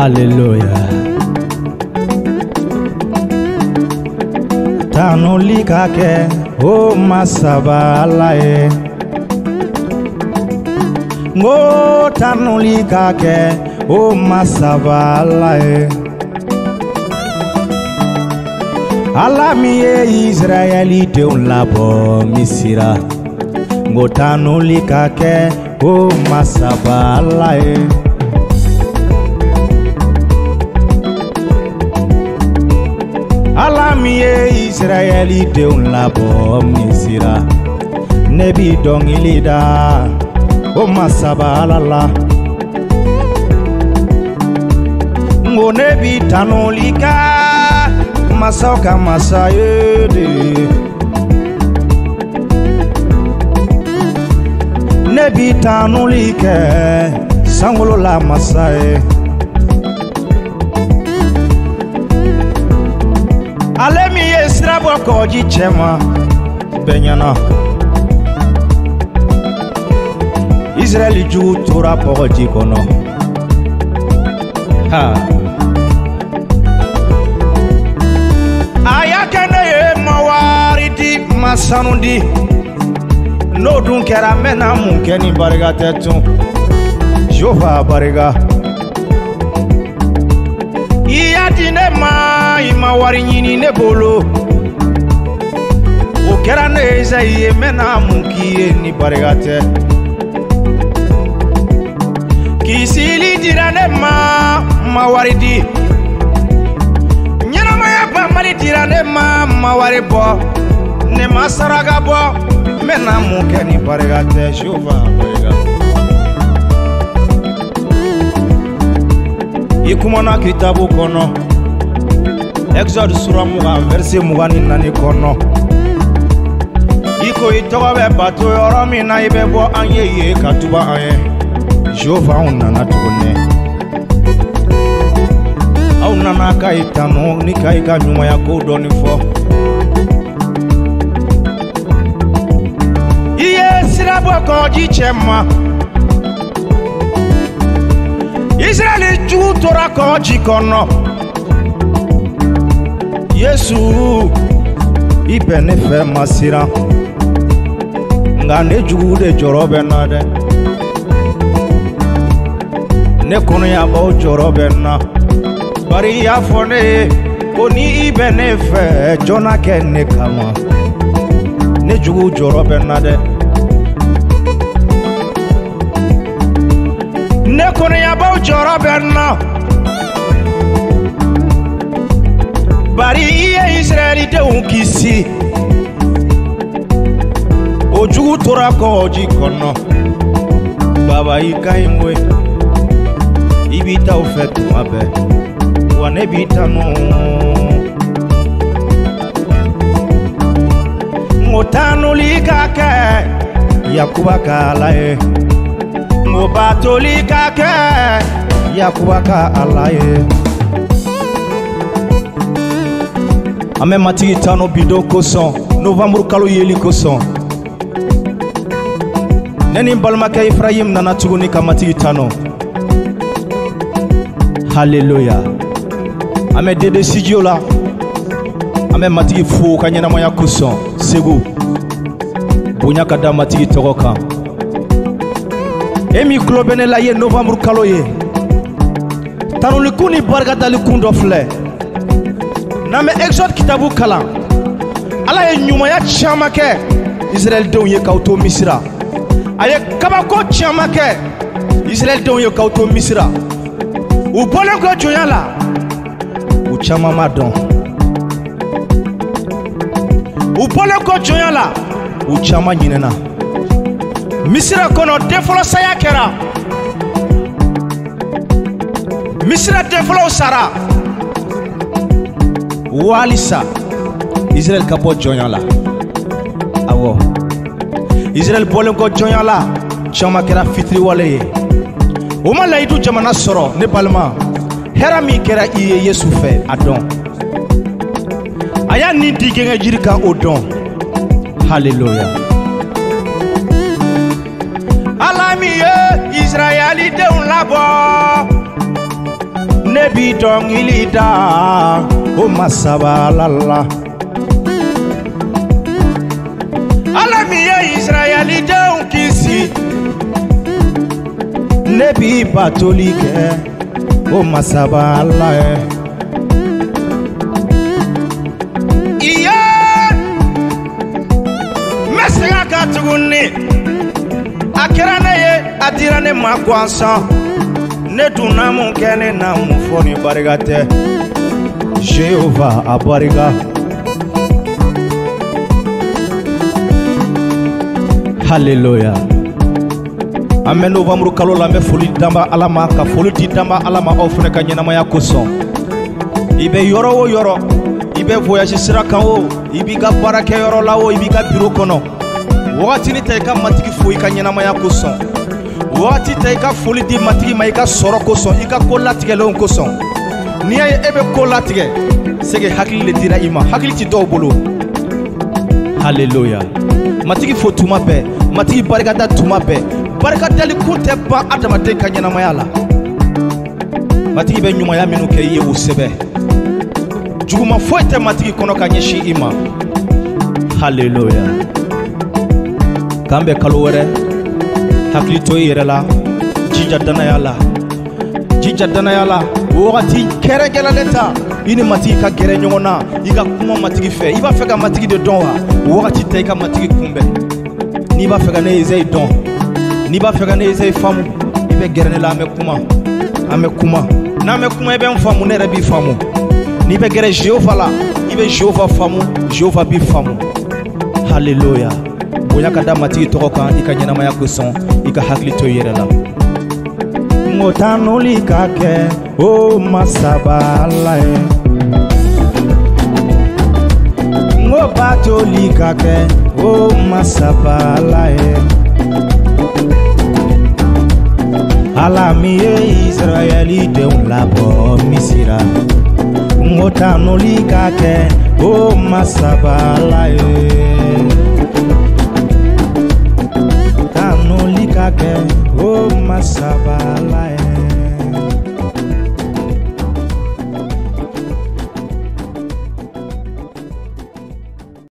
Hallelujah. Tanuli kake o masaba alaye. Ngo tanuli kake o masaba alaye. Alamiye Israeli de un labo misira. Ngo tanuli kake o masaba alaye. Alamiye Israeli de un labo misira. Nebi dongilida o masaba alala. Ngo nebi tanolika masauka masayede. Nebi tanolike sangolo la masaye. Alemi esrabo koji chema benyana. Israeli ju tora poji kono. Ha. Ayakene ye mawaridi masanundi. No dun kera mena munkeni bariga tetun. Jova bariga. Iya dine ma ima wari nyini ne bolo. O kera ne Isaie mena munkiye ni barigate. Kisili dira ne ma wari di. Nyana ma ya ba mali dira ne ma wari bo. Ne ma saraga bo mena munke ni barigate shova bariga. Ikumana kitabu kono Exode sura muga verset mugani nani kono. Iko itoga be bato yoro mina ibe bo anye ye katuba anye. Jehova unana tugone. Au nana ka itano ni ka ika nyuma ya kodoni fo. Iye sirabo ko jichema. Israeli ju tora ko jikono. Yesu ibe ne fe masira. Nga ne ju de jorobe na de. Ne kono ya ba jorobe na. Bari ya fone oni ibe ne fe jona ken ne kama. Ne ju jorobe na de. Ne kono ya ba jorobe na. Bari iye Israeli de unkisi. Ojugu tora ko oji kono. Baba ika imwe. Ibita ufetu mabe. Wanebita no. Ngotano liga ke. Yakuba ka alaye. Ngobato liga ke. Yakuba ka alaye. Ame matigi tano bido koson. Novembre kalo yeli koson. Neni balmaka Ephraim nana tuguni ka matigi tano. Hallelujah. Ame dede sidio la. Ame matigi fo kanyana moya koson. Segu. Bonya kada matigi togoka. Emi klobene la ye novembre kalo ye. Tano likuni barga dali kundo fle. Name Exode kitabu kala. Ala ye nyumaya chama ke Israel denw ye kauto misira. Aye kabako chama ke Israel denw ye kauto misira. U bolen ko jonya la. U chama madon. U bolen ko jonya la. U chama nyinena. Misira kono defolo saya kera. Misira defolo sara. Walisa Israel kapo jonya la. Awo Israel bolen ko jonya la. Chama kera fitri wale ye. Oma la itu jamana soro ne palma. Hera mi kera iye Yesu fe adon. Aya ni digenga jirika odon. Hallelujah. Alamiye Israeli de un labo. ne bi dɔnkili da o masabalala. Ala min ye Israɛlidenw kisi ne bi batoli kɛ o masabala ye. Iya n bɛ segin kan tuguni a kɛra ne ye a dira ne ma gansan ne donna mun kɛ ne na mun fɔ ni barika tɛ Jehova a barika. Hallelujah. An bɛ novembre kalo la, an bɛ foli d'anba Ala ma, ka foli di d'anba Ala ma aw fana ka ɲɛnamaya kosɔn. I bɛ yɔrɔ o yɔrɔ, i bɛ voyage sira kan o, i b'i ka baarakɛ yɔrɔ la o, i b'i ka bureau kɔnɔ. Wagati ni ta i ka matigi fo i ka ɲɛnamaya kosɔn. Wagati ta i ka foli di matigi ma i ka sɔrɔ kosɔn, i ka ko latigɛlenw kosɔn. N'i y'a ye e bɛ ko latigɛ, c'est que hakili le dira i ma, hakili ti dɔw bolo. Hallelujah. Matigi fo tuma bɛɛ, matigi barikada tuma bɛɛ. Barikadali kun tɛ ban adamaden ka ɲɛnamaya la. Matigi bɛ ɲumanya minnu kɛ i ye o sɛbɛ. Juguma foyi tɛ matigi kɔnɔ ka ɲɛsin i ma. Hallelujah. K'an bɛ kalo wɛrɛ, hakili to i yɛrɛ la, jija danaya la. Jija danaya la, wagati kɛrɛnkɛrɛnlen ta i ni matigi ka gɛrɛ ɲɔgɔn na, i ka kuma matigi fɛ. I b'a fɛ ka matigi de dɔn wa? Wagati ta i ka matigi kunbɛn. N'i b'a fɛ ka ne Ezayi dɔn, n'i b'a fɛ ka ne Ezayi faamu, i bɛ gɛrɛ ne la, an bɛ kuma. An bɛ kuma. N'an bɛ kuma i bɛ n faamu, ne yɛrɛ b'i faamu. N'i bɛ gɛrɛ Jehova la, i bɛ Jehova faamu, Jehova b'i faamu. Hallelujah. Bonya ka da matigi tɔgɔ kan i ka ɲɛnamaya kosɔn, i ka hakili to i yɛrɛ la. N ko tanuli ka kɛ o masabala ye. N ko batoli ka kɛ o masabala ye. Ala min ye Israɛlidenw labɔ Misira. N ko tanuli ka kɛ o masabala ye.